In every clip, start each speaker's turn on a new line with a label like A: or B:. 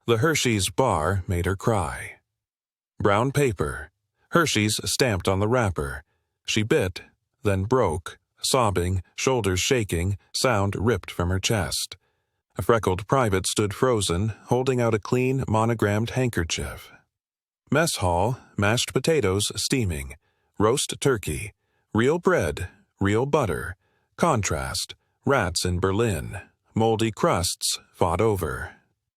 A: The Hershey's bar made her cry. Brown paper. Hershey's stamped on the wrapper. She bit, then broke, sobbing, shoulders shaking, sound ripped from her chest. A freckled private stood frozen, holding out a clean, monogrammed handkerchief. Mess hall, mashed potatoes steaming, roast turkey, real bread, real butter, contrast, rats in Berlin, moldy crusts fought over,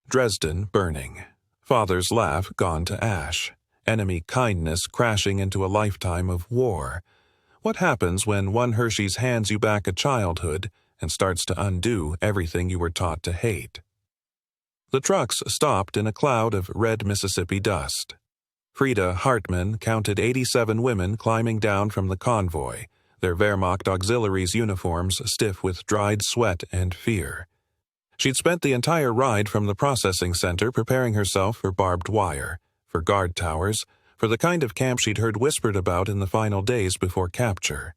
A: Dresden burning, father's laugh gone to ash, enemy kindness crashing into a lifetime of war. What happens when one Hershey's hands you back a childhood and starts to undo everything you were taught to hate? The trucks stopped in a cloud of red Mississippi dust. Frida Hartman counted 87 women climbing down from the convoy, their Wehrmacht auxiliaries' uniforms stiff with dried sweat and fear. She'd spent the entire ride from the processing center preparing herself for barbed wire, for guard towers, for the kind of camp she'd heard whispered about in the final days before capture.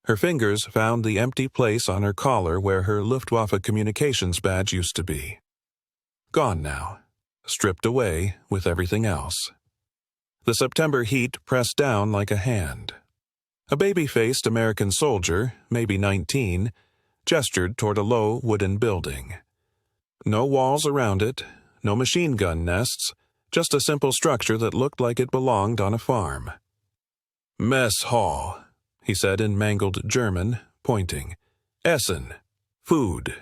A: Her fingers found the empty place on her collar where her Luftwaffe communications badge used to be. Gone now, stripped away with everything else. The September heat pressed down like a hand. A baby-faced American soldier, maybe 19, gestured toward a low wooden building. No walls around it, no machine gun nests, just a simple structure that looked like it belonged on a farm. "Mess hall," he said in mangled German, pointing. "Essen. Food."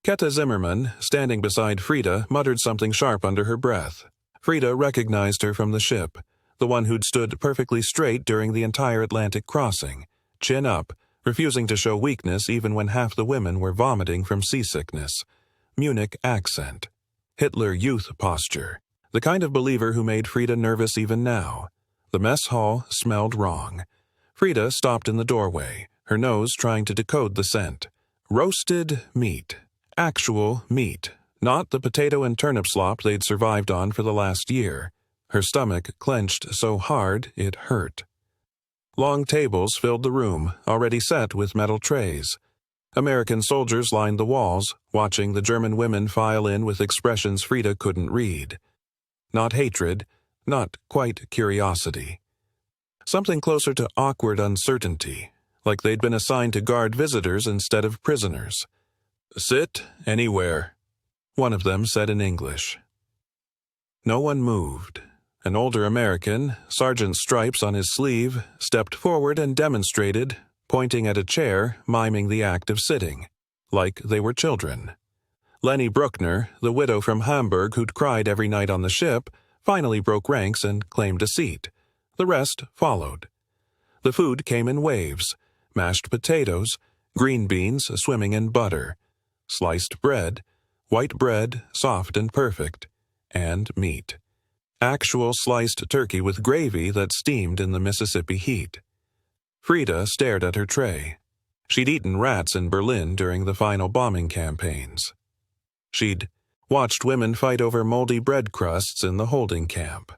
A: Ketta Zimmerman, standing beside Frida, muttered something sharp under her breath. Frida recognized her from the ship, the one who'd stood perfectly straight during the entire Atlantic crossing, chin up, refusing to show weakness even when half the women were vomiting from seasickness. Munich accent. Hitler Youth posture. The kind of believer who made Frida nervous even now. The mess hall smelled wrong. Frida stopped in the doorway, her nose trying to decode the scent. Roasted meat. Actual meat. Not the potato and turnip slop they'd survived on for the last year. Her stomach clenched so hard it hurt. Long tables filled the room, already set with metal trays. American soldiers lined the walls, watching the German women file in with expressions Frida couldn't read. Not hatred, not quite curiosity. Something closer to awkward uncertainty, like they'd been assigned to guard visitors instead of prisoners. "Sit anywhere," one of them said in English. No one moved. An older American, sergeant's stripes on his sleeve, stepped forward and demonstrated, pointing at a chair, miming the act of sitting, like they were children. Lenny Bruckner, the widow from Hamburg who'd cried every night on the ship, finally broke ranks and claimed a seat. The rest followed. The food came in waves: mashed potatoes, green beans swimming in butter, sliced bread, white bread, soft and perfect, and meat. Actual sliced turkey with gravy that steamed in the Mississippi heat. Frida stared at her tray. She'd eaten rats in Berlin during the final bombing campaigns. She'd watched women fight over moldy bread crusts in the holding camp.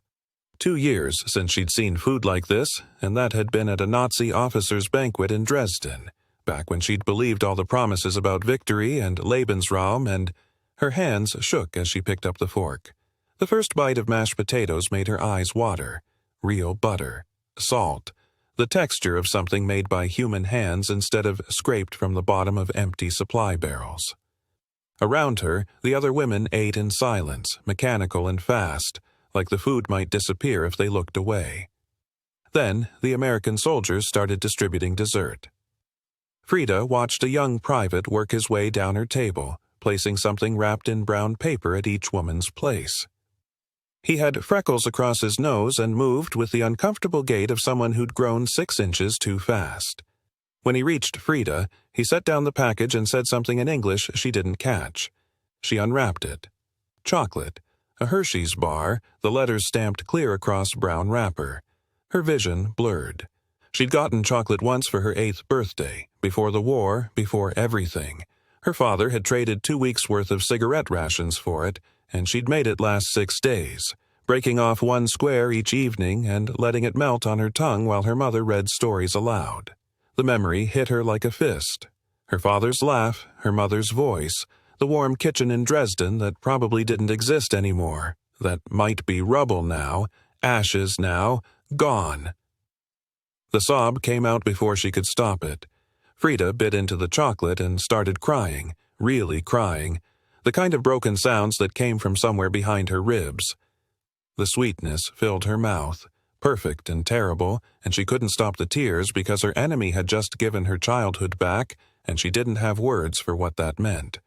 A: 2 years since she'd seen food like this, and that had been at a Nazi officer's banquet in Dresden, back when she'd believed all the promises about victory and Lebensraum, and her hands shook as she picked up the fork. The first bite of mashed potatoes made her eyes water. Real butter. Salt. The texture of something made by human hands instead of scraped from the bottom of empty supply barrels. Around her, the other women ate in silence, mechanical and fast, like the food might disappear if they looked away. Then, the American soldiers started distributing dessert. Frida watched a young private work his way down her table, placing something wrapped in brown paper at each woman's place. He had freckles across his nose and moved with the uncomfortable gait of someone who'd grown 6 inches too fast. When he reached Frida, he set down the package and said something in English she didn't catch. She unwrapped it. Chocolate. A Hershey's bar, the letters stamped clear across brown wrapper. Her vision blurred. She'd gotten chocolate once for her 8th birthday, before the war, before everything. Her father had traded 2 weeks' worth of cigarette rations for it, and she'd made it last 6 days, breaking off 1 square each evening and letting it melt on her tongue while her mother read stories aloud. The memory hit her like a fist. Her father's laugh, her mother's voice, The warm kitchen in Dresden that probably didn't exist anymore, that might be rubble now, ashes now, gone. The sob came out before she could stop it. Frida bit into the chocolate and started crying, really crying, the kind of broken sounds that came from somewhere behind her ribs. The sweetness filled her mouth, perfect and terrible, and she couldn't stop the tears because her enemy had just given her childhood back, and she didn't have words for what that meant.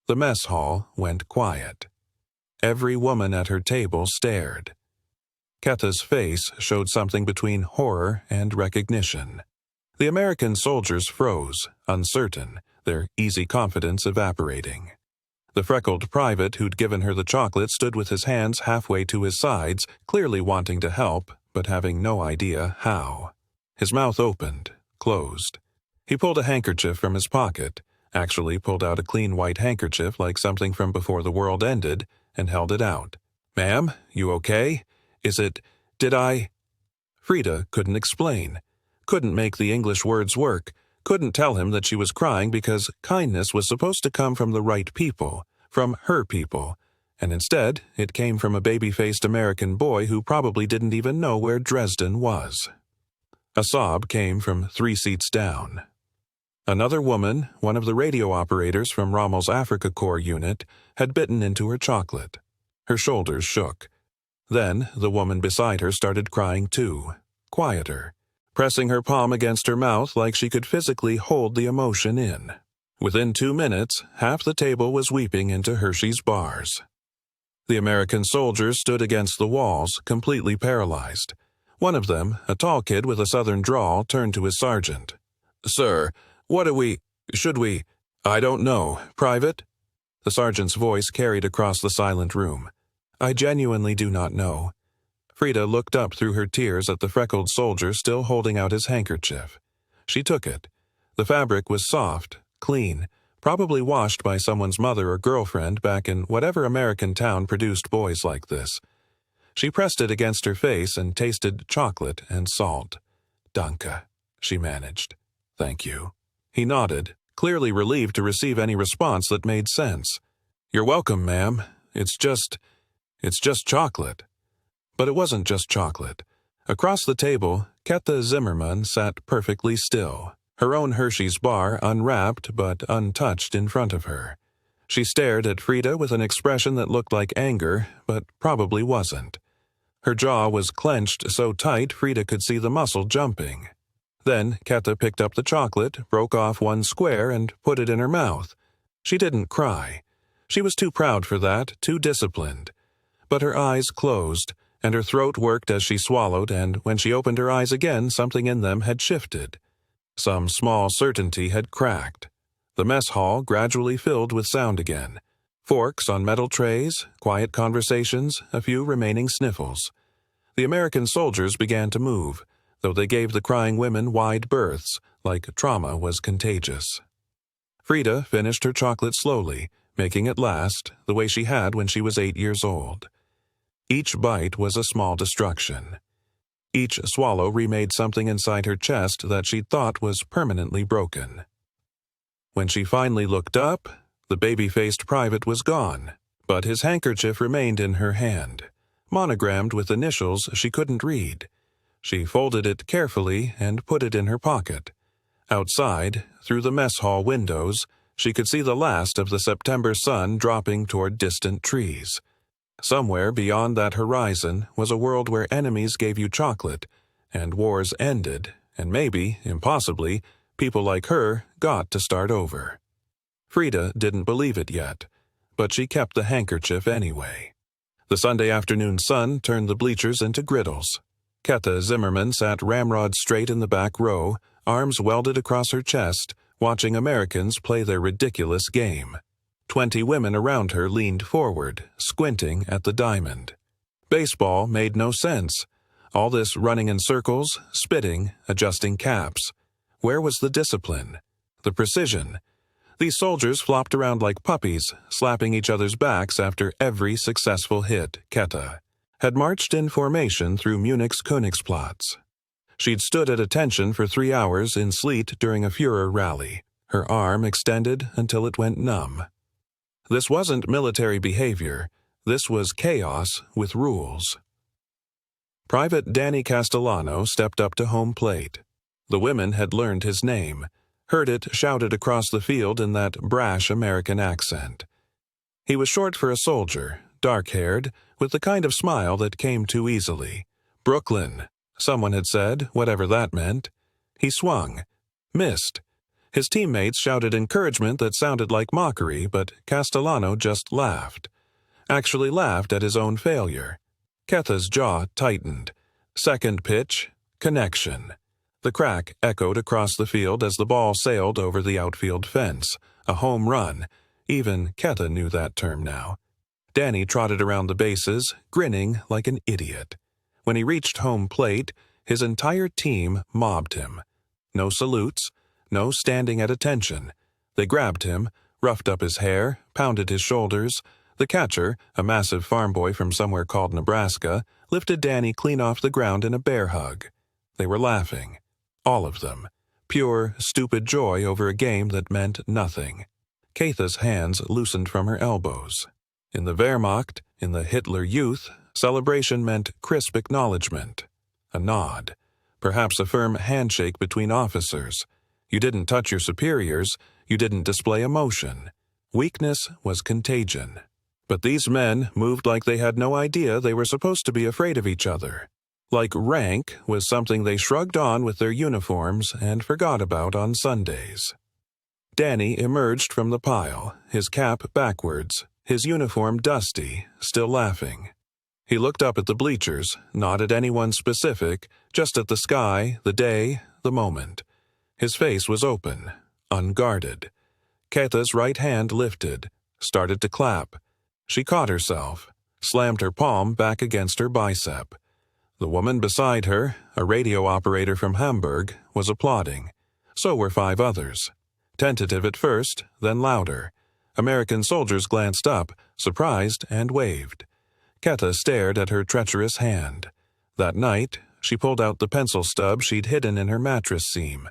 A: The mess hall went quiet. Every woman at her table stared. Ketha's face showed something between horror and recognition. The American soldiers froze, uncertain, their easy confidence evaporating. The freckled private who'd given her the chocolate stood with his hands halfway to his sides, clearly wanting to help, but having no idea how. His mouth opened, closed. He pulled a handkerchief from his pocket, actually pulled out a clean white handkerchief like something from before the world ended, and held it out. "Ma'am, you okay? Did I?" Frida couldn't explain, couldn't make the English words work, couldn't tell him that she was crying because kindness was supposed to come from the right people, from her people, and instead it came from a baby-faced American boy who probably didn't even know where Dresden was. A sob came from 3 seats down. Another woman, one of the radio operators from Rommel's Africa Corps unit, had bitten into her chocolate. Her shoulders shook. Then the woman beside her started crying too, quieter, pressing her palm against her mouth like she could physically hold the emotion in. Within 2 minutes, half the table was weeping into Hershey's bars. The American soldiers stood against the walls, completely paralyzed. One of them, a tall kid with a southern drawl, turned to his sergeant. "Sir, should we? I don't know. Private?" The sergeant's voice carried across the silent room. "I genuinely do not know." Frida looked up through her tears at the freckled soldier still holding out his handkerchief. She took it. The fabric was soft, clean, probably washed by someone's mother or girlfriend back in whatever American town produced boys like this. She pressed it against her face and tasted chocolate and salt. "Danke," she managed. "Thank you." He nodded, clearly relieved to receive any response that made sense. "You're welcome, ma'am. It's just chocolate." But it wasn't just chocolate. Across the table, Ketha Zimmerman sat perfectly still, her own Hershey's bar unwrapped but untouched in front of her. She stared at Frida with an expression that looked like anger, but probably wasn't. Her jaw was clenched so tight Frida could see the muscle jumping. Then Ketha picked up the chocolate, broke off one square, and put it in her mouth. She didn't cry. She was too proud for that, too disciplined. But her eyes closed, and her throat worked as she swallowed, and when she opened her eyes again, something in them had shifted. Some small certainty had cracked. The mess hall gradually filled with sound again. Forks on metal trays, quiet conversations, a few remaining sniffles. The American soldiers began to move, though they gave the crying women wide berths, like trauma was contagious. Frida finished her chocolate slowly, making it last, the way she had when she was 8 years old. Each bite was a small destruction. Each swallow remade something inside her chest that she thought was permanently broken. When she finally looked up, the baby-faced private was gone, but his handkerchief remained in her hand, monogrammed with initials she couldn't read. She folded it carefully and put it in her pocket. Outside, through the mess hall windows, she could see the last of the September sun dropping toward distant trees. Somewhere beyond that horizon was a world where enemies gave you chocolate, and wars ended, and maybe, impossibly, people like her got to start over. Frida didn't believe it yet, but she kept the handkerchief anyway. The Sunday afternoon sun turned the bleachers into griddles. Ketha Zimmerman sat ramrod straight in the back row, arms welded across her chest, watching Americans play their ridiculous game. 20 women around her leaned forward, squinting at the diamond. Baseball made no sense. All this running in circles, spitting, adjusting caps. Where was the discipline? The precision? These soldiers flopped around like puppies, slapping each other's backs after every successful hit. Ketha had marched in formation through Munich's Königsplatz. She'd stood at attention for 3 hours in sleet during a Führer rally, her arm extended until it went numb. This wasn't military behavior. This was chaos with rules. Private Danny Castellano stepped up to home plate. The women had learned his name, heard it shouted across the field in that brash American accent. He was short for a soldier, dark-haired, with the kind of smile that came too easily. Brooklyn, someone had said, whatever that meant. He swung. Missed. His teammates shouted encouragement that sounded like mockery, but Castellano just laughed. Actually laughed at his own failure. Ketha's jaw tightened. Second pitch, connection. The crack echoed across the field as the ball sailed over the outfield fence. A home run. Even Ketha knew that term now. Danny trotted around the bases, grinning like an idiot. When he reached home plate, his entire team mobbed him. No salutes, no standing at attention. They grabbed him, roughed up his hair, pounded his shoulders. The catcher, a massive farm boy from somewhere called Nebraska, lifted Danny clean off the ground in a bear hug. They were laughing. All of them. Pure, stupid joy over a game that meant nothing. Ketha's hands loosened from her elbows. In the Wehrmacht, in the Hitler Youth, celebration meant crisp acknowledgement. A nod. Perhaps a firm handshake between officers. You didn't touch your superiors. You didn't display emotion. Weakness was contagion. But these men moved like they had no idea they were supposed to be afraid of each other. Like rank was something they shrugged on with their uniforms and forgot about on Sundays. Danny emerged from the pile, his cap backwards, his uniform dusty, still laughing. He looked up at the bleachers, not at anyone specific, just at the sky, the day, the moment. His face was open, unguarded. Ketha's right hand lifted, started to clap. She caught herself, slammed her palm back against her bicep. The woman beside her, a radio operator from Hamburg, was applauding. So were 5 others. Tentative at first, then louder. American soldiers glanced up, surprised, and waved. Ketha stared at her treacherous hand. That night, she pulled out the pencil stub she'd hidden in her mattress seam.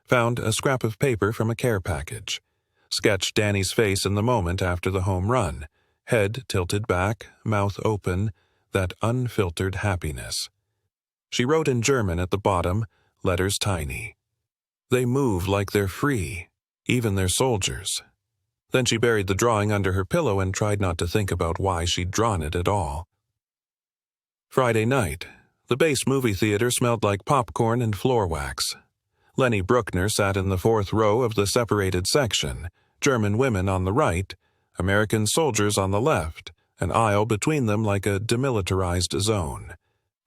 A: Found a scrap of paper from a care package. Sketched Danny's face in the moment after the home run. Head tilted back, mouth open, that unfiltered happiness. She wrote in German at the bottom, letters tiny. They move like they're free, even their soldiers. Then she buried the drawing under her pillow and tried not to think about why she'd drawn it at all. Friday night. The base movie theater smelled like popcorn and floor wax. Lenny Bruckner sat in the 4th row of the separated section, German women on the right, American soldiers on the left, an aisle between them like a demilitarized zone.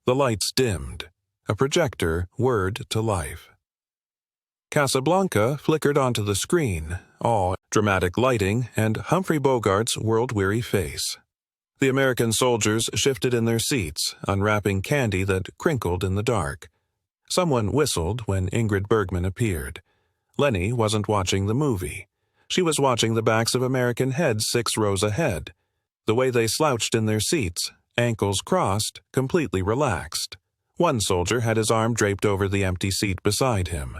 A: The lights dimmed. A projector whirred to life. Casablanca flickered onto the screen, all dramatic lighting and Humphrey Bogart's world-weary face. The American soldiers shifted in their seats, unwrapping candy that crinkled in the dark. Someone whistled when Ingrid Bergman appeared. Lenny wasn't watching the movie. She was watching the backs of American heads 6 rows ahead. The way they slouched in their seats, ankles crossed, completely relaxed. One soldier had his arm draped over the empty seat beside him.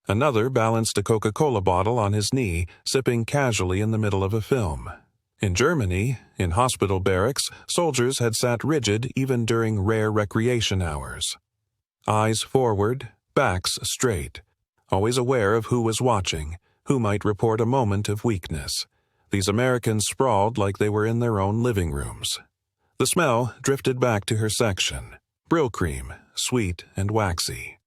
A: Another balanced a Coca-Cola bottle on his knee, sipping casually in the middle of a film. In Germany, in hospital barracks, soldiers had sat rigid even during rare recreation hours. Eyes forward, backs straight, always aware of who was watching, who might report a moment of weakness. These Americans sprawled like they were in their own living rooms. The smell drifted back to her section. Brill cream, sweet and waxy.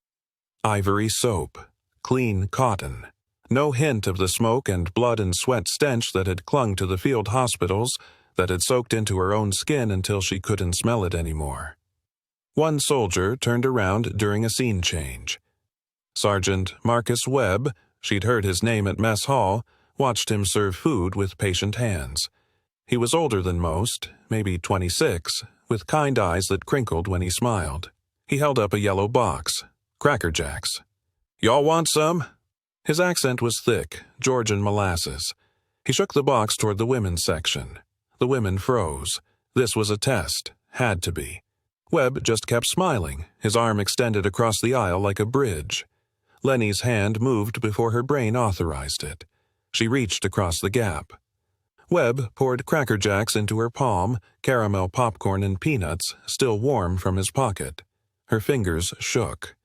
A: Ivory soap, clean cotton. No hint of the smoke and blood and sweat stench that had clung to the field hospitals, that had soaked into her own skin until she couldn't smell it anymore. One soldier turned around during a scene change. Sergeant Marcus Webb, she'd heard his name at mess hall, watched him serve food with patient hands. He was older than most, maybe 26, with kind eyes that crinkled when he smiled. He held up a yellow box. Cracker Jacks. "Y'all want some?" His accent was thick, Georgian molasses. He shook the box toward the women's section. The women froze. This was a test. Had to be. Webb just kept smiling, his arm extended across the aisle like a bridge. Lenny's hand moved before her brain authorized it. She reached across the gap. Webb poured Cracker Jacks into her palm, caramel popcorn and peanuts, still warm from his pocket. Her fingers shook.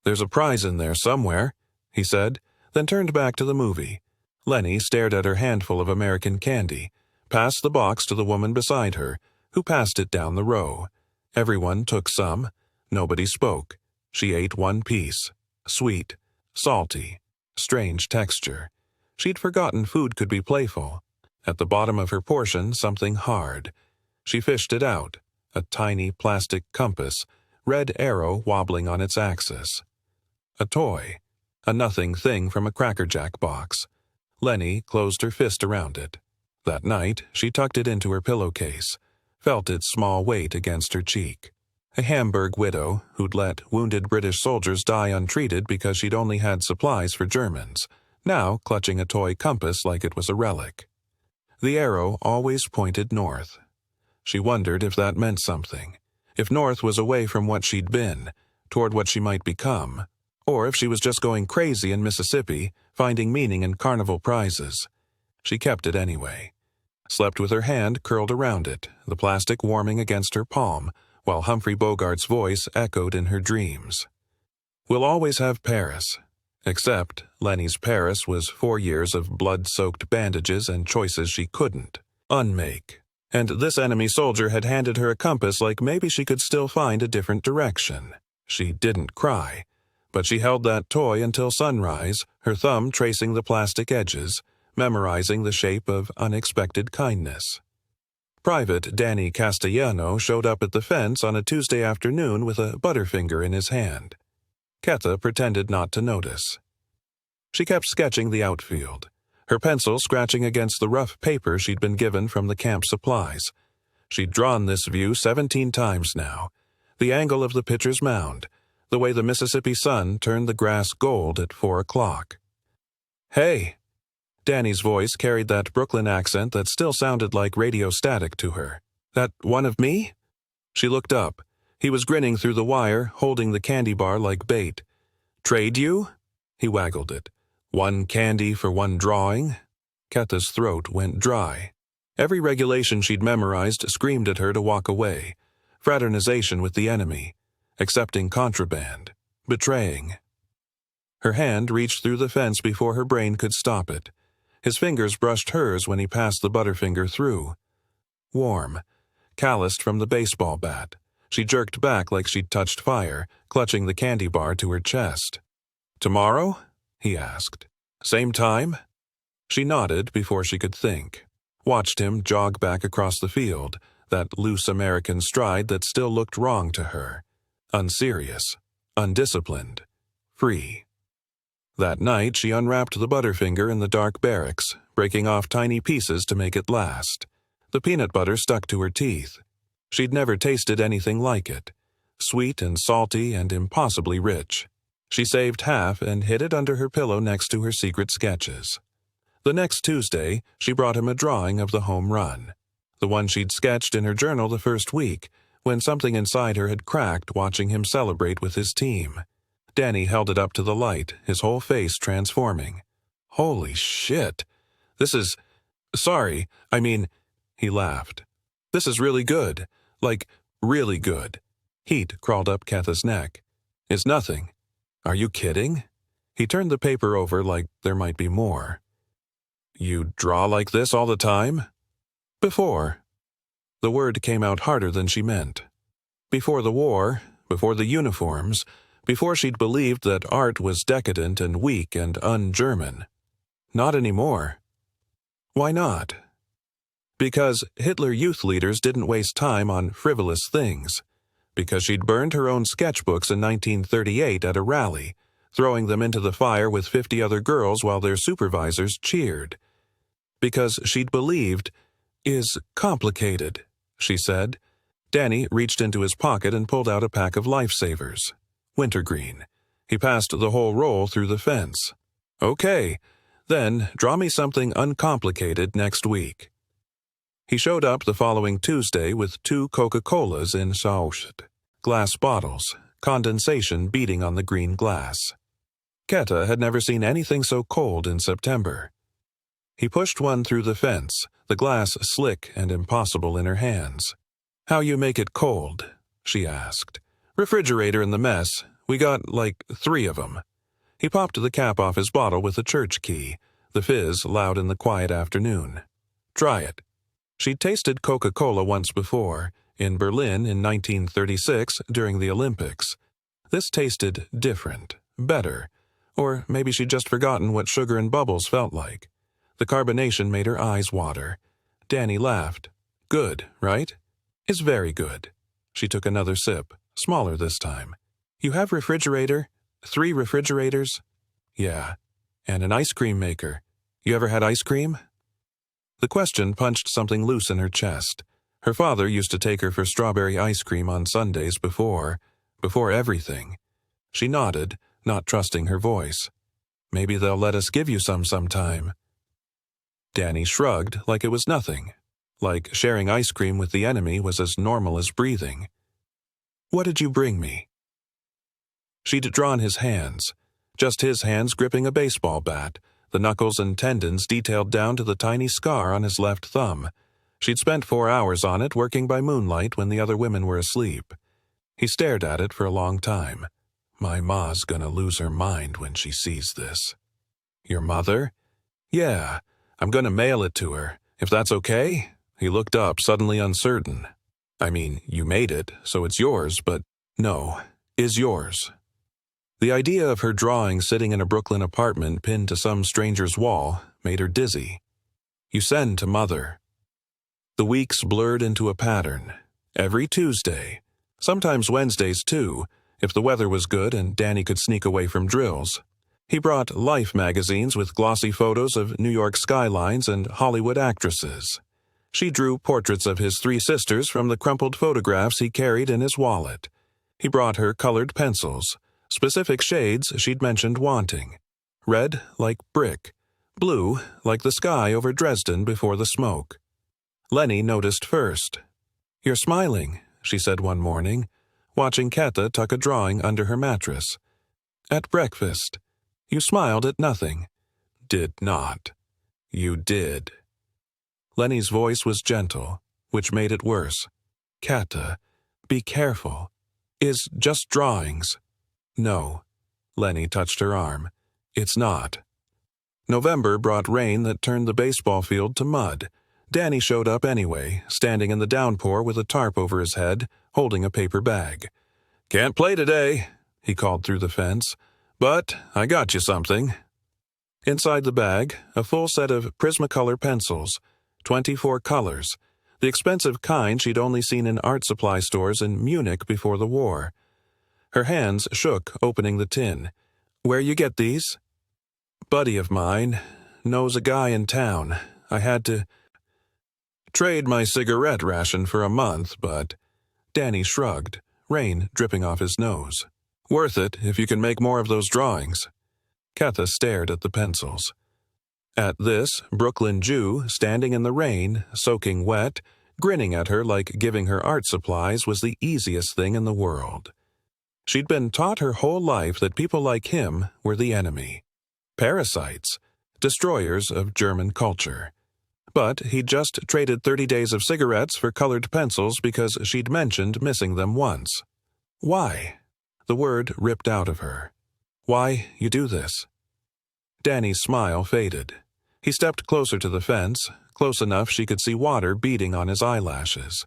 A: "There's a prize in there somewhere," he said, then turned back to the movie. Lenny stared at her handful of American candy, passed the box to the woman beside her, who passed it down the row. Everyone took some. Nobody spoke. She ate one piece. Sweet, salty, strange texture. She'd forgotten food could be playful. At the bottom of her portion, something hard. She fished it out, a tiny plastic compass, red arrow wobbling on its axis. A toy, a nothing thing from a Cracker Jack box. Lenny closed her fist around it. That night, she tucked it into her pillowcase, felt its small weight against her cheek. A Hamburg widow who'd let wounded British soldiers die untreated because she'd only had supplies for Germans, now clutching a toy compass like it was a relic. The arrow always pointed north. She wondered if that meant something, if north was away from what she'd been, toward what she might become, or if she was just going crazy in Mississippi, finding meaning in carnival prizes. She kept it anyway. Slept with her hand curled around it, the plastic warming against her palm, while Humphrey Bogart's voice echoed in her dreams. "We'll always have Paris." Except Lenny's Paris was 4 years of blood-soaked bandages and choices she couldn't unmake. And this enemy soldier had handed her a compass like maybe she could still find a different direction. She didn't cry, but she held that toy until sunrise, her thumb tracing the plastic edges, memorizing the shape of unexpected kindness. Private Danny Castellano showed up at the fence on a Tuesday afternoon with a Butterfinger in his hand. Ketha pretended not to notice. She kept sketching the outfield, her pencil scratching against the rough paper she'd been given from the camp supplies. She'd drawn this view 17 times now, the angle of the pitcher's mound, the way the Mississippi sun turned the grass gold at 4 o'clock. "Hey!" Danny's voice carried that Brooklyn accent that still sounded like radio static to her. "That one of me?" She looked up. He was grinning through the wire, holding the candy bar like bait. "Trade you?" He waggled it. "1 candy for 1 drawing?" Ketha's throat went dry. Every regulation she'd memorized screamed at her to walk away. Fraternization with the enemy. Accepting contraband. Betraying. Her hand reached through the fence before her brain could stop it. His fingers brushed hers when he passed the Butterfinger through. Warm. Calloused from the baseball bat. She jerked back like she'd touched fire, clutching the candy bar to her chest. "Tomorrow?" he asked. "Same time?" She nodded before she could think. Watched him jog back across the field, that loose American stride that still looked wrong to her. Unserious. Undisciplined. Free. That night she unwrapped the Butterfinger in the dark barracks, breaking off tiny pieces to make it last. The peanut butter stuck to her teeth. She'd never tasted anything like it. Sweet and salty and impossibly rich. She saved half and hid it under her pillow next to her secret sketches. The next Tuesday, she brought him a drawing of the home run. The one she'd sketched in her journal the first week, when something inside her had cracked watching him celebrate with his team. Danny held it up to the light, his whole face transforming. "Holy shit! This is... Sorry, I mean..." He laughed. "This is really good. Like, really good." Heat crawled up Ketha's neck. "It's nothing. Are you kidding?" He turned the paper over like there might be more. "You draw like this all the time?" "Before." The word came out harder than she meant. Before the war, before the uniforms, before she'd believed that art was decadent and weak and un-German. Not anymore. Why not? Because Hitler Youth leaders didn't waste time on frivolous things. Because she'd burned her own sketchbooks in 1938 at a rally, throwing them into the fire with 50 other girls while their supervisors cheered. Because she'd believed, "is complicated," she said. Danny reached into his pocket and pulled out a pack of lifesavers. Wintergreen. He passed the whole roll through the fence. "Okay, then draw me something uncomplicated next week." He showed up the following Tuesday with 2 Coca-Colas in Saushet, glass bottles, condensation beating on the green glass. Ketha had never seen anything so cold in September. He pushed one through the fence, the glass slick and impossible in her hands. "How you make it cold?" she asked. "Refrigerator in the mess. We got, like, 3 of 'em." He popped the cap off his bottle with a church key, the fizz loud in the quiet afternoon. "Try it." She'd tasted Coca-Cola once before, in Berlin in 1936 during the Olympics. This tasted different, better, or maybe she'd just forgotten what sugar and bubbles felt like. The carbonation made her eyes water. Danny laughed. "Good, right?" "It's very good." She took another sip, smaller this time. "You have refrigerator? 3 refrigerators?" "Yeah. And an ice cream maker. You ever had ice cream?" The question punched something loose in her chest. Her father used to take her for strawberry ice cream on Sundays before everything. She nodded, not trusting her voice. "Maybe they'll let us give you some sometime." Danny shrugged like it was nothing, like sharing ice cream with the enemy was as normal as breathing. "What did you bring me?" She'd drawn his hands, just his hands gripping a baseball bat, the knuckles and tendons detailed down to the tiny scar on his left thumb. She'd spent 4 hours on it working by moonlight when the other women were asleep. He stared at it for a long time. "My ma's gonna lose her mind when she sees this." "Your mother?" "Yeah, I'm gonna mail it to her, if that's okay?" He looked up, suddenly uncertain. "I mean, you made it, so it's yours, but no, is yours." The idea of her drawing sitting in a Brooklyn apartment pinned to some stranger's wall made her dizzy. "You send to Mother." The weeks blurred into a pattern. Every Tuesday, sometimes Wednesdays too, if the weather was good and Danny could sneak away from drills. He brought Life magazines with glossy photos of New York skylines and Hollywood actresses. She drew portraits of his 3 sisters from the crumpled photographs he carried in his wallet. He brought her colored pencils, specific shades she'd mentioned wanting. Red like brick, blue like the sky over Dresden before the smoke. Lenny noticed first. "You're smiling," she said one morning, watching Kata tuck a drawing under her mattress. "At breakfast. You smiled at nothing." "Did not." "You did." Lenny's voice was gentle, which made it worse. "Kata, be careful. Is just drawings." "No." Lenny touched her arm. "It's not." November brought rain that turned the baseball field to mud. Danny showed up anyway, standing in the downpour with a tarp over his head, holding a paper bag. "Can't play today," he called through the fence, "but I got you something." Inside the bag, a full set of Prismacolor pencils, 24 colors, the expensive kind she'd only seen in art supply stores in Munich before the war. Her hands shook opening the tin. "Where you get these?" "Buddy of mine knows a guy in town. I had to trade my cigarette ration for a month, but..." Danny shrugged, rain dripping off his nose. "Worth it if you can make more of those drawings." Kata stared at the pencils. At this, Brooklyn Jew, standing in the rain, soaking wet, grinning at her like giving her art supplies was the easiest thing in the world. She'd been taught her whole life that people like him were the enemy. Parasites, destroyers of German culture. But he'd just traded 30 days of cigarettes for colored pencils because she'd mentioned missing them once. "Why?" The word ripped out of her. "Why you do this?" Danny's smile faded. He stepped closer to the fence, close enough she could see water beading on his eyelashes.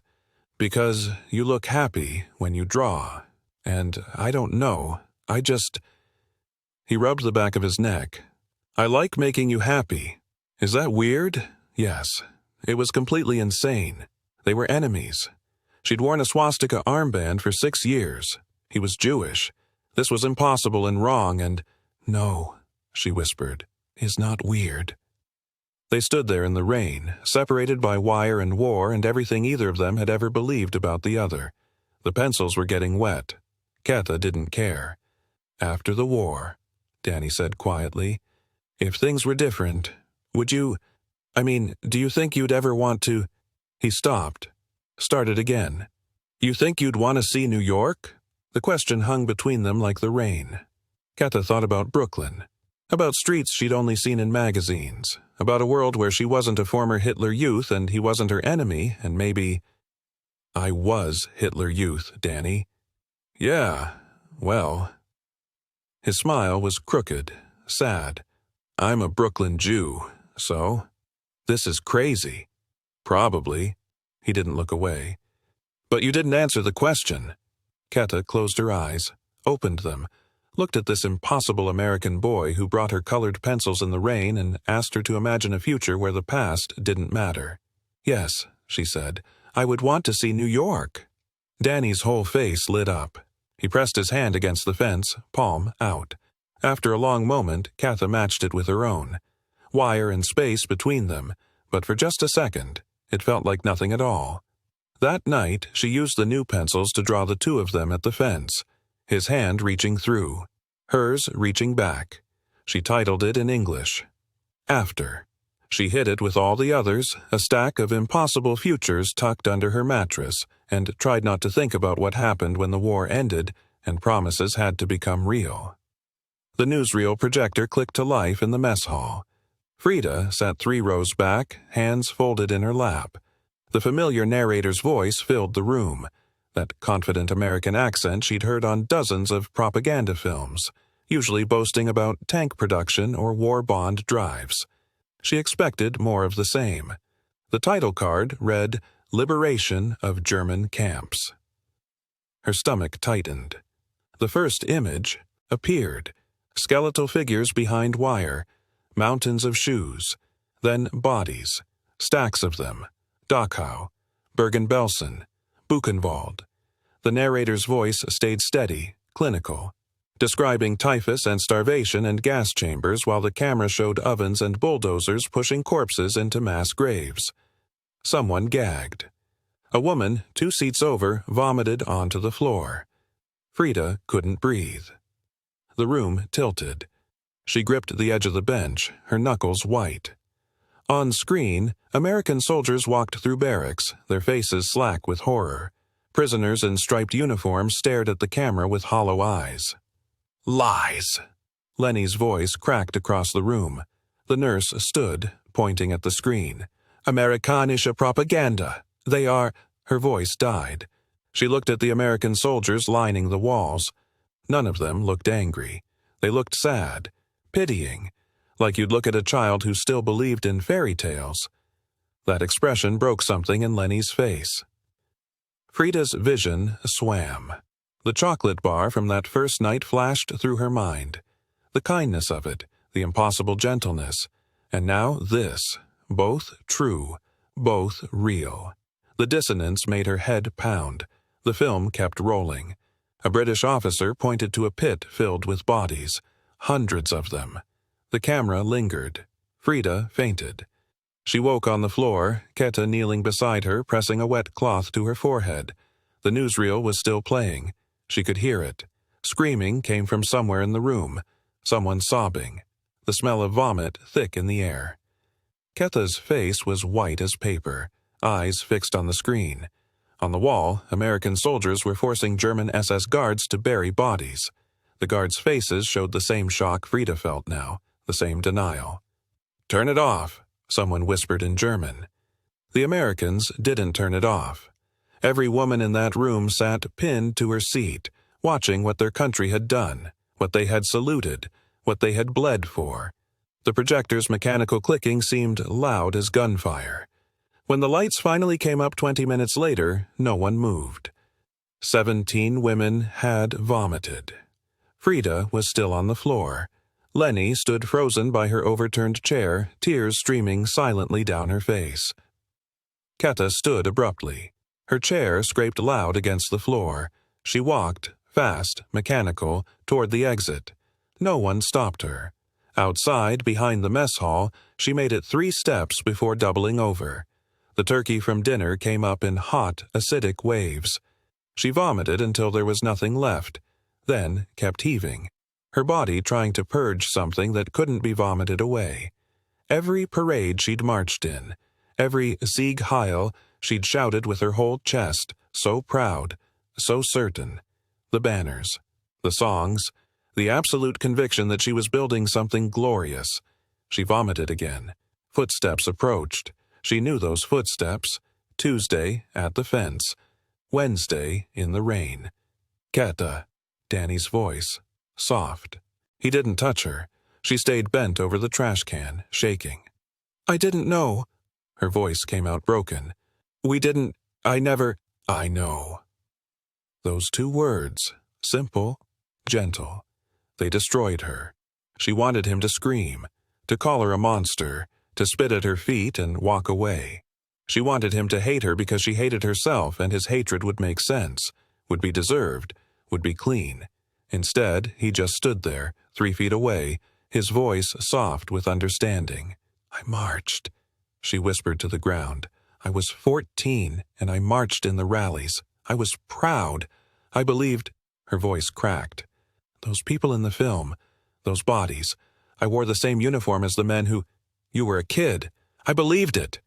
A: "Because you look happy when you draw. And I don't know, I just..." He rubbed the back of his neck. "I like making you happy. Is that weird?" Yes. It was completely insane. They were enemies. She'd worn a swastika armband for 6 years. He was Jewish. This was impossible and wrong and... "No," she whispered, "is not weird." They stood there in the rain, separated by wire and war and everything either of them had ever believed about the other. The pencils were getting wet. Kata didn't care. "After the war," Danny said quietly, "if things were different, would you... do you think you'd ever want to..." He stopped. Started again. "You think you'd want to see New York?" The question hung between them like the rain. Kata thought about Brooklyn. About streets she'd only seen in magazines, about a world where she wasn't a former Hitler Youth and he wasn't her enemy, and maybe, "I was Hitler Youth, Danny." "Yeah, well." His smile was crooked, sad. "I'm a Brooklyn Jew, so? This is crazy." "Probably." He didn't look away. "But you didn't answer the question." Keta closed her eyes, opened them, looked at this impossible American boy who brought her colored pencils in the rain and asked her to imagine a future where the past didn't matter. "Yes," she said, "I would want to see New York." Danny's whole face lit up. He pressed his hand against the fence, palm out. After a long moment, Katha matched it with her own. Wire and space between them, but for just a second, it felt like nothing at all. That night, she used the new pencils to draw the two of them at the fence, his hand reaching through, hers reaching back. She titled it in English, "After." She hid it with all the others, a stack of impossible futures tucked under her mattress, and tried not to think about what happened when the war ended and promises had to become real. The newsreel projector clicked to life in the mess hall. Frida sat 3 rows back, hands folded in her lap. The familiar narrator's voice filled the room, that confident American accent she'd heard on dozens of propaganda films, usually boasting about tank production or war bond drives. She expected more of the same. The title card read, "Liberation of German Camps." Her stomach tightened. The first image appeared, skeletal figures behind wire, mountains of shoes, then bodies, stacks of them, Dachau, Bergen-Belsen, Buchenwald. The narrator's voice stayed steady, clinical, describing typhus and starvation and gas chambers while the camera showed ovens and bulldozers pushing corpses into mass graves. Someone gagged. A woman, 2 seats over, vomited onto the floor. Frida couldn't breathe. The room tilted. She gripped the edge of the bench, her knuckles white. On screen, American soldiers walked through barracks, their faces slack with horror. Prisoners in striped uniforms stared at the camera with hollow eyes. "Lies!" Lenny's voice cracked across the room. The nurse stood, pointing at the screen. "Amerikanische Propaganda. They are—" Her voice died. She looked at the American soldiers lining the walls. None of them looked angry. They looked sad, pitying, like you'd look at a child who still believed in fairy tales. That expression broke something in Lenny's face. Frida's vision swam. The chocolate bar from that first night flashed through her mind. The kindness of it, the impossible gentleness. And now this, both true, both real. The dissonance made her head pound. The film kept rolling. A British officer pointed to a pit filled with bodies, hundreds of them. The camera lingered. Frida fainted. She woke on the floor, Keta kneeling beside her, pressing a wet cloth to her forehead. The newsreel was still playing. She could hear it. Screaming came from somewhere in the room. Someone sobbing. The smell of vomit thick in the air. Keta's face was white as paper, eyes fixed on the screen. On the wall, American soldiers were forcing German SS guards to bury bodies. The guards' faces showed the same shock Frida felt now, the same denial. "Turn it off," someone whispered in German. The Americans didn't turn it off. Every woman in that room sat pinned to her seat, watching what their country had done, what they had saluted, what they had bled for. The projector's mechanical clicking seemed loud as gunfire. When the lights finally came up 20 minutes later, no one moved. 17 women had vomited. Frida was still on the floor. Lenny stood frozen by her overturned chair, tears streaming silently down her face. Keta stood abruptly. Her chair scraped loud against the floor. She walked, fast, mechanical, toward the exit. No one stopped her. Outside, behind the mess hall, she made it 3 steps before doubling over. The turkey from dinner came up in hot, acidic waves. She vomited until there was nothing left, then kept heaving, her body trying to purge something that couldn't be vomited away. Every parade she'd marched in, every Sieg Heil she'd shouted with her whole chest, so proud, so certain. The banners, the songs, the absolute conviction that she was building something glorious. She vomited again. Footsteps approached. She knew those footsteps. Tuesday, at the fence. Wednesday, in the rain. Keta, Danny's voice, soft. He didn't touch her. She stayed bent over the trash can, shaking. "I didn't know." Her voice came out broken. I know. Those 2 words, simple, gentle. They destroyed her. She wanted him to scream, to call her a monster, to spit at her feet and walk away. She wanted him to hate her because she hated herself, and his hatred would make sense, would be deserved, would be clean. Instead, he just stood there, 3 feet away, his voice soft with understanding. "I marched," she whispered to the ground. "I was 14, and I marched in the rallies. I was proud. I believed—" Her voice cracked. "Those people in the film, those bodies. I wore the same uniform as the men who— You were a kid. I believed it."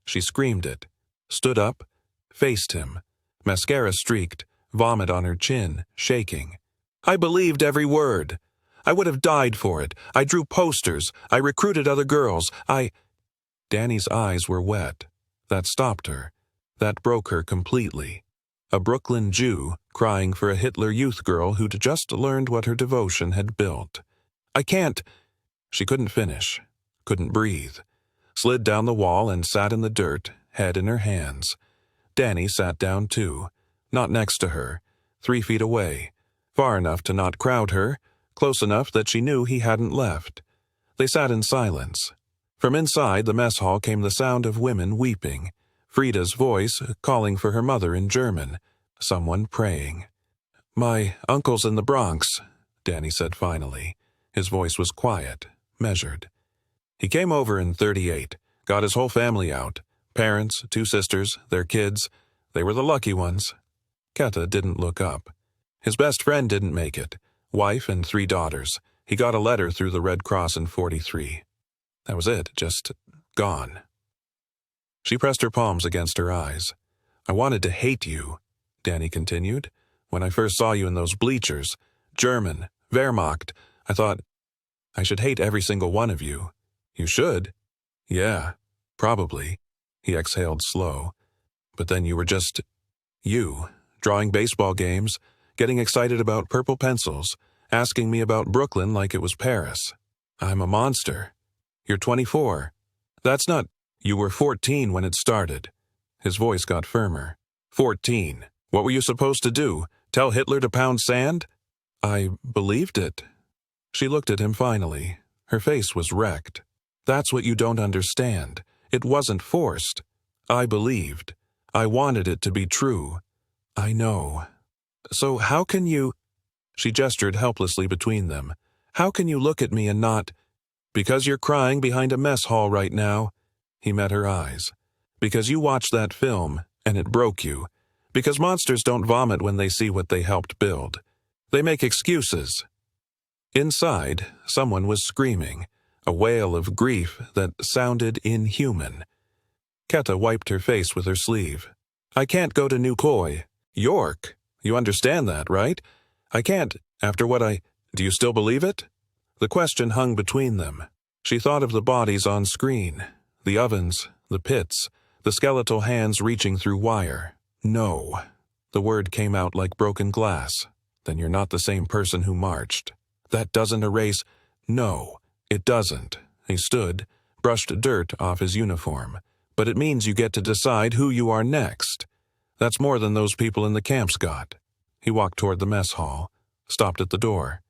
A: She screamed it, stood up, faced him. Mascara streaked, vomit on her chin, shaking. "I believed every word. I would have died for it. I drew posters. I recruited other girls. Danny's eyes were wet. That stopped her. That broke her completely. A Brooklyn Jew crying for a Hitler Youth girl who'd just learned what her devotion had built. "I can't—" She couldn't finish, couldn't breathe. Slid down the wall and sat in the dirt, head in her hands. Danny sat down too, not next to her, 3 feet away, far enough to not crowd her, close enough that she knew he hadn't left. They sat in silence. From inside the mess hall came the sound of women weeping, Frida's voice calling for her mother in German, someone praying. "My uncle's in the Bronx," Danny said finally. His voice was quiet, measured. "He came over in '38, got his whole family out. Parents, 2 sisters, their kids. They were the lucky ones." Keta didn't look up. "His best friend didn't make it. Wife and 3 daughters. He got a letter through the Red Cross in '43. That was it, just gone." She pressed her palms against her eyes. "I wanted to hate you," Danny continued. "When I first saw you in those bleachers, German, Wehrmacht, I thought, I should hate every single one of you." "You should?" "Yeah, probably." He exhaled slow. "But then you were just you, drawing baseball games, getting excited about purple pencils, asking me about Brooklyn like it was Paris. I'm a monster. You're 24. That's not— You were 14 when it started." His voice got firmer. 14. What were you supposed to do? Tell Hitler to pound sand? "I believed it." She looked at him finally. Her face was wrecked. "That's what you don't understand. It wasn't forced. I believed. I wanted it to be true. I know. So how can you—" She gestured helplessly between them. "How can you look at me and not—" "Because you're crying behind a mess hall right now." He met her eyes. "Because you watched that film, and it broke you. Because monsters don't vomit when they see what they helped build. They make excuses." Inside, someone was screaming, a wail of grief that sounded inhuman. Keta wiped her face with her sleeve. "I can't go to New Coy. York. You understand that, right? I can't, after what Do you still believe it?" The question hung between them. She thought of the bodies on screen, the ovens, the pits, the skeletal hands reaching through wire. "No." The word came out like broken glass. "Then you're not the same person who marched. That doesn't erase—" "No, it doesn't." He stood, brushed dirt off his uniform. "But it means you get to decide who you are next. That's more than those people in the camps got." He walked toward the mess hall, stopped at the door.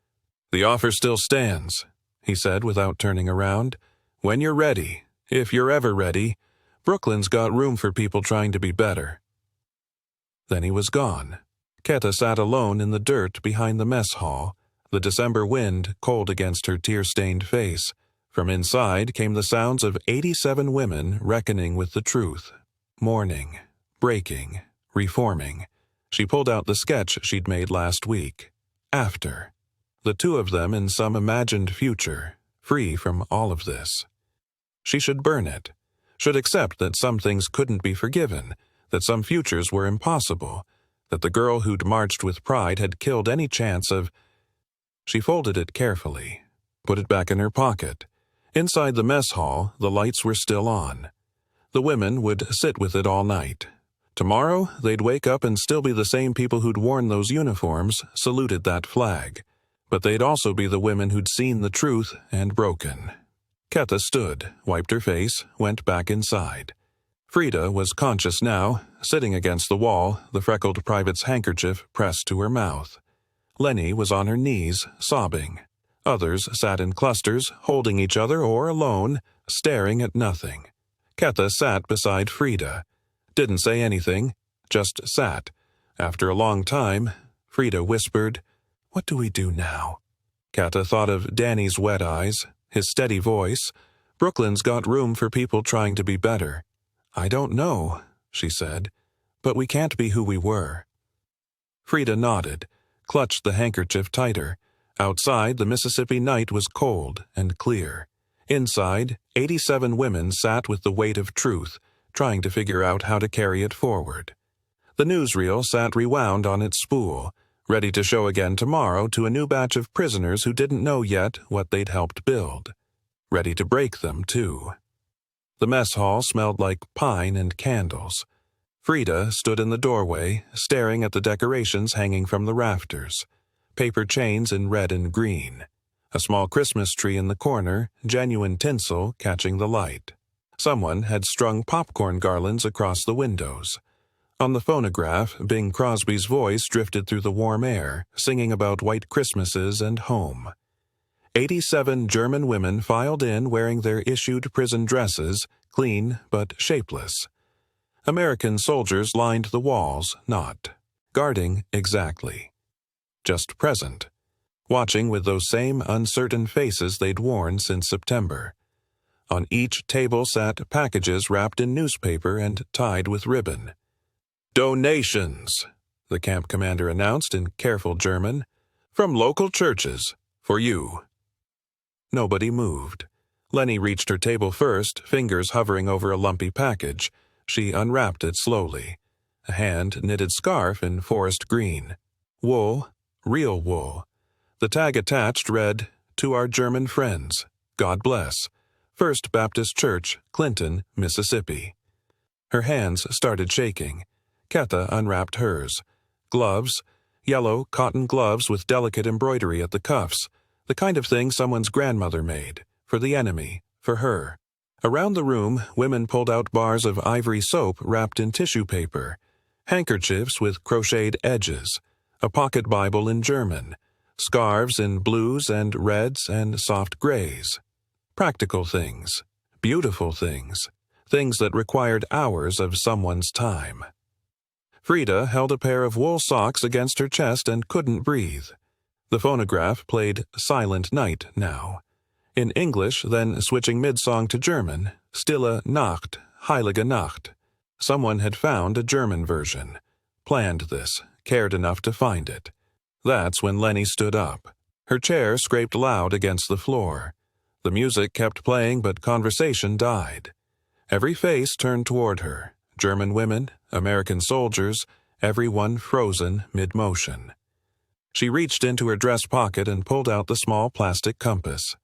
A: "The offer still stands," he said without turning around. "When you're ready, if you're ever ready, Brooklyn's got room for people trying to be better." Then he was gone. Keta sat alone in the dirt behind the mess hall, the December wind cold against her tear-stained face. From inside came the sounds of 87 women reckoning with the truth, mourning, breaking, reforming. She pulled out the sketch she'd made last week. After. The 2 of them in some imagined future, free from all of this. She should burn it, should accept that some things couldn't be forgiven, that some futures were impossible, that the girl who'd marched with pride had killed any chance of— She folded it carefully, put it back in her pocket. Inside the mess hall, the lights were still on. The women would sit with it all night. Tomorrow, they'd wake up and still be the same people who'd worn those uniforms, saluted that flag. But they'd also be the women who'd seen the truth and broken. Ketha stood, wiped her face, went back inside. Frida was conscious now, sitting against the wall, the freckled private's handkerchief pressed to her mouth. Lenny was on her knees, sobbing. Others sat in clusters, holding each other or alone, staring at nothing. Ketha sat beside Frida. Didn't say anything, just sat. After a long time, Frida whispered, "What do we do now?" Ketha thought of Danny's wet eyes, his steady voice. Brooklyn's got room for people trying to be better. "I don't know," she said, "but we can't be who we were." Frida nodded, clutched the handkerchief tighter. Outside, the Mississippi night was cold and clear. Inside, 87 women sat with the weight of truth, trying to figure out how to carry it forward. The newsreel sat rewound on its spool, ready to show again tomorrow to a new batch of prisoners who didn't know yet what they'd helped build. Ready to break them, too. The mess hall smelled like pine and candles. Frida stood in the doorway, staring at the decorations hanging from the rafters. Paper chains in red and green. A small Christmas tree in the corner, genuine tinsel catching the light. Someone had strung popcorn garlands across the windows. On the phonograph, Bing Crosby's voice drifted through the warm air, singing about white Christmases and home. 87 German women filed in wearing their issued prison dresses, clean but shapeless. American soldiers lined the walls, not guarding exactly. Just present, watching with those same uncertain faces they'd worn since September. On each table sat packages wrapped in newspaper and tied with ribbon. "Donations," the camp commander announced in careful German. "From local churches. For you." Nobody moved. Lenny reached her table first, fingers hovering over a lumpy package. She unwrapped it slowly. A hand-knitted scarf in forest green. Wool, real wool. The tag attached read, "To our German friends. God bless. First Baptist Church, Clinton, Mississippi." Her hands started shaking. Ketha unwrapped hers. Gloves, yellow cotton gloves with delicate embroidery at the cuffs, the kind of thing someone's grandmother made, for the enemy, for her. Around the room, women pulled out bars of ivory soap wrapped in tissue paper, handkerchiefs with crocheted edges, a pocket Bible in German, scarves in blues and reds and soft grays. Practical things, beautiful things, things that required hours of someone's time. Frida held a pair of wool socks against her chest and couldn't breathe. The phonograph played Silent Night now. In English, then switching mid-song to German, Stille Nacht, Heilige Nacht. Someone had found a German version. Planned this, cared enough to find it. That's when Lenny stood up. Her chair scraped loud against the floor. The music kept playing, but conversation died. Every face turned toward her. German women, American soldiers, everyone frozen mid-motion. She reached into her dress pocket and pulled out the small plastic compass.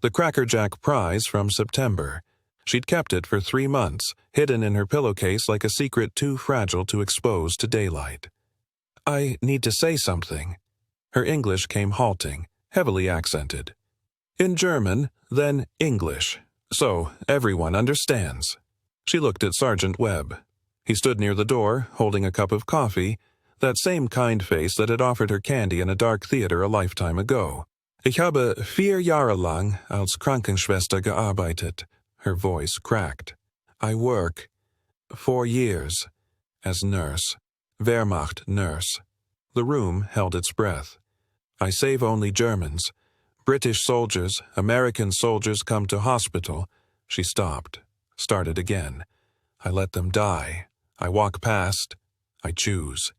A: The Cracker Jack prize from September. She'd kept it for 3 months, hidden in her pillowcase like a secret too fragile to expose to daylight. "I need to say something." Her English came halting, heavily accented. In German, then English, so everyone understands. She looked at Sergeant Webb. He stood near the door, holding a cup of coffee, that same kind face that had offered her candy in a dark theater a lifetime ago. "Ich habe 4 Jahre lang als Krankenschwester gearbeitet." Her voice cracked. "I work 4 years as nurse, Wehrmacht nurse." The room held its breath. "I save only Germans. British soldiers, American soldiers come to hospital." She stopped, started again. "I let them die. I walk past. I choose."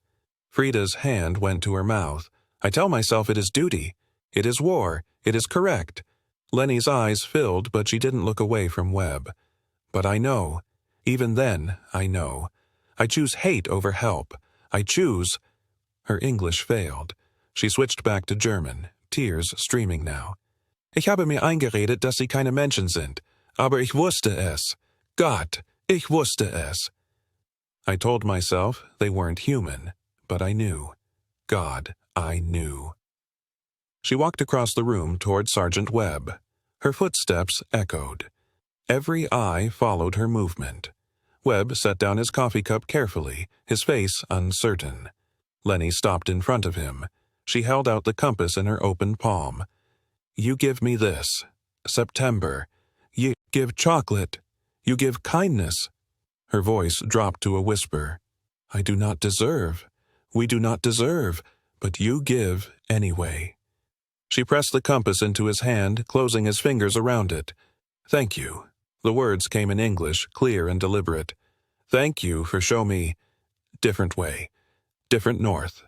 A: Frida's hand went to her mouth. "I tell myself it is duty. It is war. It is correct." Lenny's eyes filled, but she didn't look away from Webb. "But I know. Even then, I know. I choose hate over help. I choose—" Her English failed. She switched back to German, tears streaming now. Ich habe mir eingeredet, dass sie keine Menschen sind. Aber ich wusste es. Gott, ich wusste es. I told myself they weren't human, but I knew. God, I knew. She walked across the room toward Sergeant Webb. Her footsteps echoed. Every eye followed her movement. Webb set down his coffee cup carefully, his face uncertain. Lenny stopped in front of him. She held out the compass in her open palm. You give me this. September. You give chocolate. You give kindness. Her voice dropped to a whisper. I do not deserve. We do not deserve, but you give anyway. She pressed the compass into his hand, closing his fingers around it. Thank you. The words came in English, clear and deliberate. Thank you for show me different way, different north.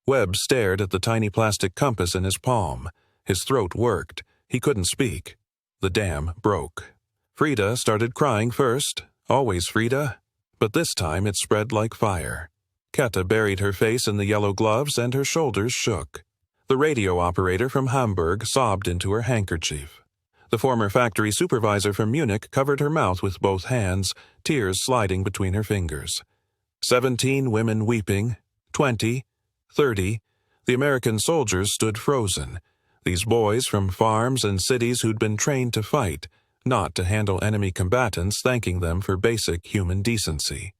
A: Webb stared at the tiny plastic compass in his palm. His throat worked. He couldn't speak. The dam broke. Frida started crying first, always Frida, but this time it spread like fire. Keta buried her face in the yellow gloves and her shoulders shook. The radio operator from Hamburg sobbed into her handkerchief. The former factory supervisor from Munich covered her mouth with both hands, tears sliding between her fingers. 17 women weeping, 20, 30. The American soldiers stood frozen. These boys from farms and cities who'd been trained to fight, not to handle enemy combatants, thanking them for basic human decency.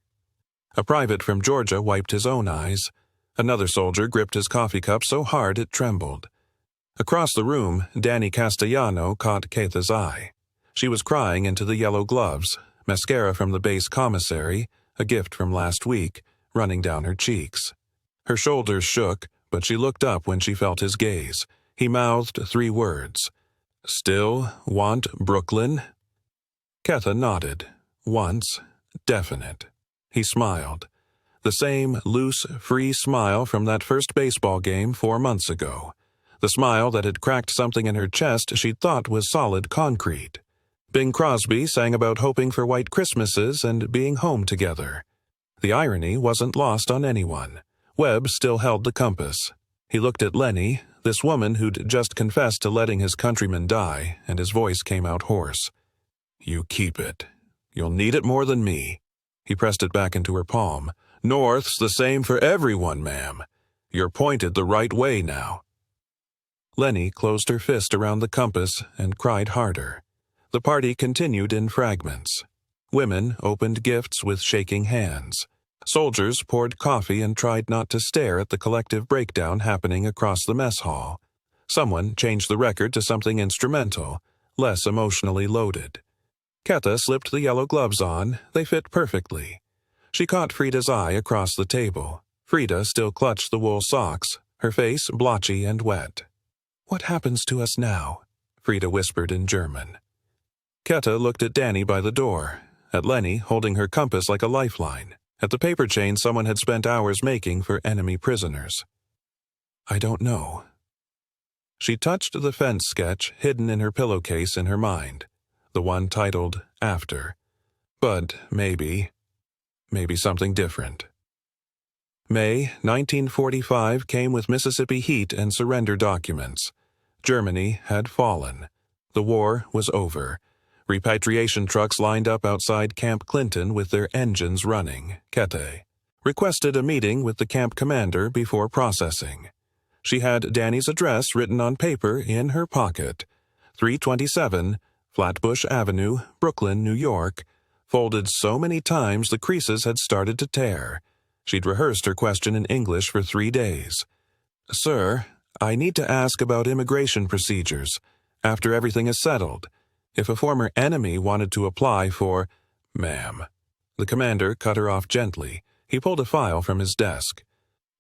A: A private from Georgia wiped his own eyes. Another soldier gripped his coffee cup so hard it trembled. Across the room, Danny Castellano caught Keitha's eye. She was crying into the yellow gloves, mascara from the base commissary, a gift from last week, running down her cheeks. Her shoulders shook, but she looked up when she felt his gaze. He mouthed 3 words. Still want Brooklyn? Keitha nodded. Once, definite. He smiled. The same loose, free smile from that first baseball game 4 months ago. The smile that had cracked something in her chest she'd thought was solid concrete. Bing Crosby sang about hoping for white Christmases and being home together. The irony wasn't lost on anyone. Webb still held the compass. He looked at Lenny, this woman who'd just confessed to letting his countrymen die, and his voice came out hoarse. You keep it. You'll need it more than me. He pressed it back into her palm. North's the same for everyone, ma'am. You're pointed the right way now. Lenny closed her fist around the compass and cried harder. The party continued in fragments. Women opened gifts with shaking hands. Soldiers poured coffee and tried not to stare at the collective breakdown happening across the mess hall. Someone changed the record to something instrumental, less emotionally loaded. Keitha slipped the yellow gloves on. They fit perfectly. She caught Frida's eye across the table. Frida still clutched the wool socks, her face blotchy and wet. What happens to us now? Frida whispered in German. Keitha looked at Danny by the door, at Lenny holding her compass like a lifeline, at the paper chain someone had spent hours making for enemy prisoners. I don't know. She touched the fence sketch hidden in her pillowcase in her mind, the one titled After. But maybe something different. May 1945 came with Mississippi heat and surrender documents. Germany had fallen. The war was over. Repatriation trucks lined up outside Camp Clinton with their engines running. Keitha requested a meeting with the camp commander before processing. She had Danny's address written on paper in her pocket. 327 Flatbush Avenue, Brooklyn, New York, folded so many times the creases had started to tear. She'd rehearsed her question in English for 3 days. Sir, I need to ask about immigration procedures. After everything is settled, if a former enemy wanted to apply for... Ma'am. The commander cut her off gently. He pulled a file from his desk.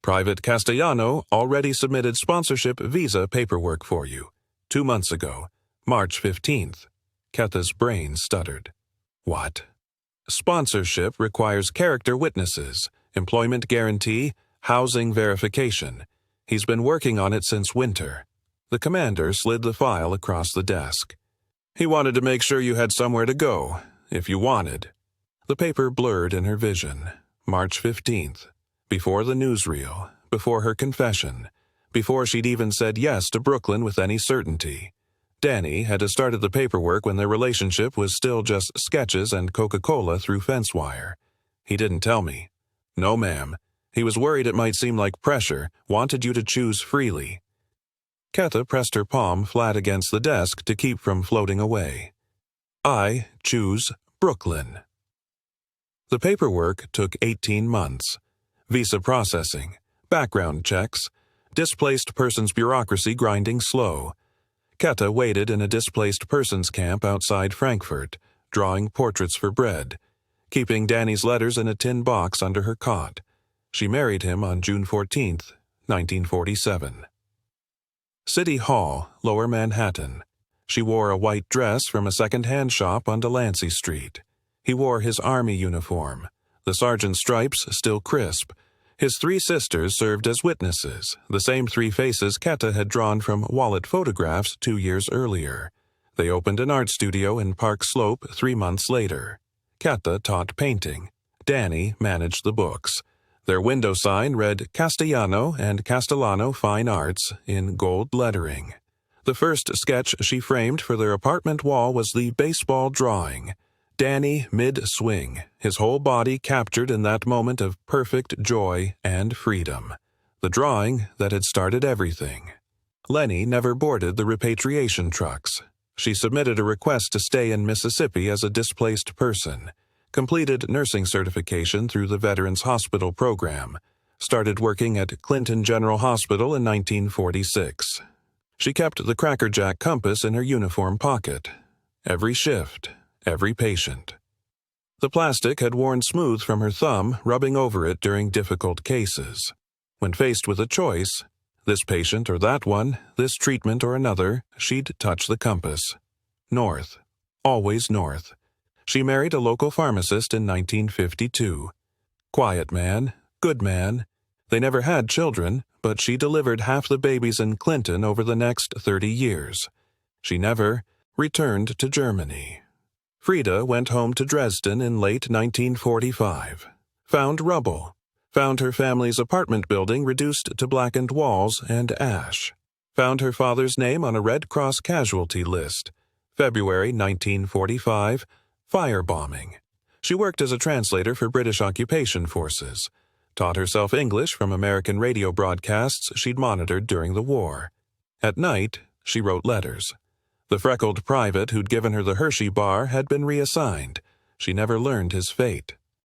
A: Private Castellano already submitted sponsorship visa paperwork for you. 2 months ago, March 15th. Keitha's brain stuttered. What? Sponsorship requires character witnesses, employment guarantee, housing verification. He's been working on it since winter. The commander slid the file across the desk. He wanted to make sure you had somewhere to go, if you wanted. The paper blurred in her vision. March 15th. Before the newsreel, before her confession, before she'd even said yes to Brooklyn with any certainty. Danny had started the paperwork when their relationship was still just sketches and Coca-Cola through fence wire. He didn't tell me. No, ma'am. He was worried it might seem like pressure, wanted you to choose freely. Keta pressed her palm flat against the desk to keep from floating away. I choose Brooklyn. The paperwork took 18 months. Visa processing, background checks, displaced persons bureaucracy grinding slow. Keta waited in a displaced persons camp outside Frankfurt, drawing portraits for bread, keeping Danny's letters in a tin box under her cot. She married him on June 14, 1947. City Hall, Lower Manhattan. She wore a white dress from a second-hand shop on Delancey Street. He wore his army uniform, the sergeant's stripes still crisp. His 3 sisters served as witnesses, the same 3 faces Keta had drawn from wallet photographs 2 years earlier. They opened an art studio in Park Slope 3 months later. Keta taught painting. Danny managed the books. Their window sign read Castellano and Castellano Fine Arts in gold lettering. The first sketch she framed for their apartment wall was the baseball drawing. Danny mid-swing, his whole body captured in that moment of perfect joy and freedom. The drawing that had started everything. Lenny never boarded the repatriation trucks. She submitted a request to stay in Mississippi as a displaced person, completed nursing certification through the Veterans Hospital program, started working at Clinton General Hospital in 1946. She kept the Cracker Jack compass in her uniform pocket. Every shift, every patient. The plastic had worn smooth from her thumb, rubbing over it during difficult cases. When faced with a choice, this patient or that one, this treatment or another, she'd touch the compass. North. Always north. She married a local pharmacist in 1952. Quiet man, good man. They never had children, but she delivered half the babies in Clinton over the next 30 years. She never returned to Germany. Frida went home to Dresden in late 1945. Found rubble. Found her family's apartment building reduced to blackened walls and ash. Found her father's name on a Red Cross casualty list. February 1945, firebombing. She worked as a translator for British occupation forces. Taught herself English from American radio broadcasts she'd monitored during the war. At night, she wrote letters. The freckled private who'd given her the Hershey bar had been reassigned. She never learned his fate.